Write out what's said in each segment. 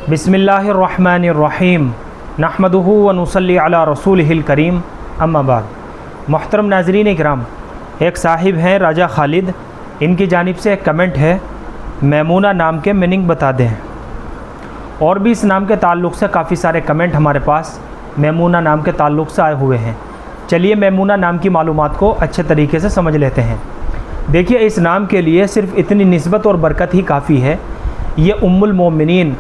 बिस्मिल्लाहिर्रहमानिर्रहीम नहमदुहु व नुसल्ली अला रसूलिहिल करीम अम्मा बाद। मोहतरम नाज़रीन इकराम, एक साहिब हैं राजा खालिद, इनकी जानिब से एक कमेंट है, मैमूना नाम के मीनिंग बता दें। और भी इस नाम के ताल्लुक़ से काफ़ी सारे कमेंट हमारे पास मैमूना नाम के ताल्लुक़ से आए हुए हैं। चलिए मैमूना नाम की मालूमात को अच्छे तरीके से समझ लेते हैं। देखिए, इस नाम के लिए सिर्फ़ इतनी निस्बत और बरकत ही काफ़ी है। ये उम्मुल मोमिनीन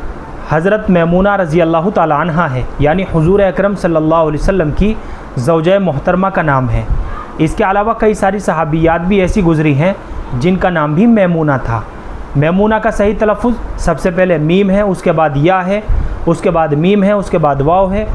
हज़रत मैमूना रज़ी अल्लाह ताला अन्हा है, यानी हुज़ूर अकरम सल्लल्लाहु अलैहि वसल्लम की ज़ौजा मोहतरमा का नाम है। इसके अलावा कई सारी सहाबियात भी ऐसी गुज़री हैं जिनका नाम भी मैमूना था। मैमूना का सही तलफ़ुज़ सबसे पहले मीम है, उसके बाद या है, उसके बाद मीम है, उसके बाद वाव है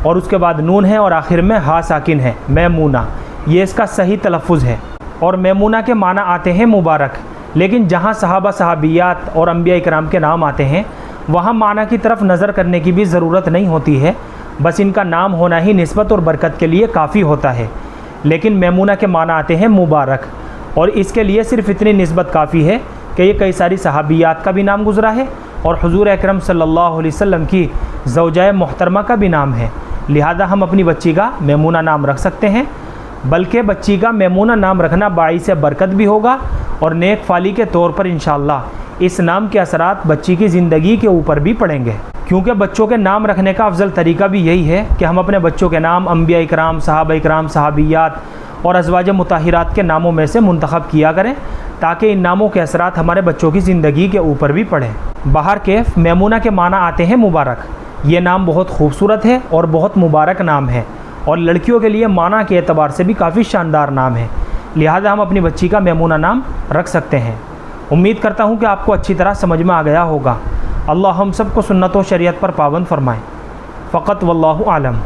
और उसके बाद नून है और आखिर में हा साकिन है। मैमूना ये इसका सही तलफ़ुज़ है। और मैमूना के माना आते हैं मुबारक, लेकिन जहाँ सहाबा सहाबियात और अंबिया इकराम के नाम आते हैं वहाँ माना की तरफ नज़र करने की भी ज़रूरत नहीं होती है, बस इनका नाम होना ही निस्बत और बरकत के लिए काफ़ी होता है। लेकिन मैमूना के माना आते हैं मुबारक, और इसके लिए सिर्फ़ इतनी निस्बत काफ़ी है कि ये कई सारी सहाबियात का भी नाम गुज़रा है और हुज़ूर अकरम सल्लल्लाहु अलैहि वसल्लम की ज़ौजा मोहतरमा का भी नाम है। लिहाजा हम अपनी बच्ची का मैमूना नाम रख सकते हैं, बल्कि बच्ची का मैमूना नाम रखना बाइस बरकत भी होगा और नेक फाली के तौर पर इंशाअल्लाह इस नाम के असरात बच्ची की ज़िंदगी के ऊपर भी पड़ेंगे। क्योंकि बच्चों के नाम रखने का अफजल तरीका भी यही है कि हम अपने बच्चों के नाम अंबिया इकराम, सहाबा इकराम, सहाबियात और अज़वाज मुताहिरात के नामों में से मुंतखब किया करें, ताकि इन नामों के असरात हमारे बच्चों की ज़िंदगी के ऊपर भी पड़ें। बाहर के मैमूना के माना आते हैं मुबारक। ये नाम बहुत खूबसूरत है और बहुत मुबारक नाम है और लड़कियों के लिए माना के एतबार से भी काफ़ी शानदार नाम है। लिहाजा हम अपनी बच्ची का मैमूना नाम रख सकते हैं। उम्मीद करता हूँ कि आपको अच्छी तरह समझ में आ गया होगा। अल्लाह हम सबको सुन्नत व शरीयत पर पाबंद फरमाए। फ़क़त वल्लाहु आलम।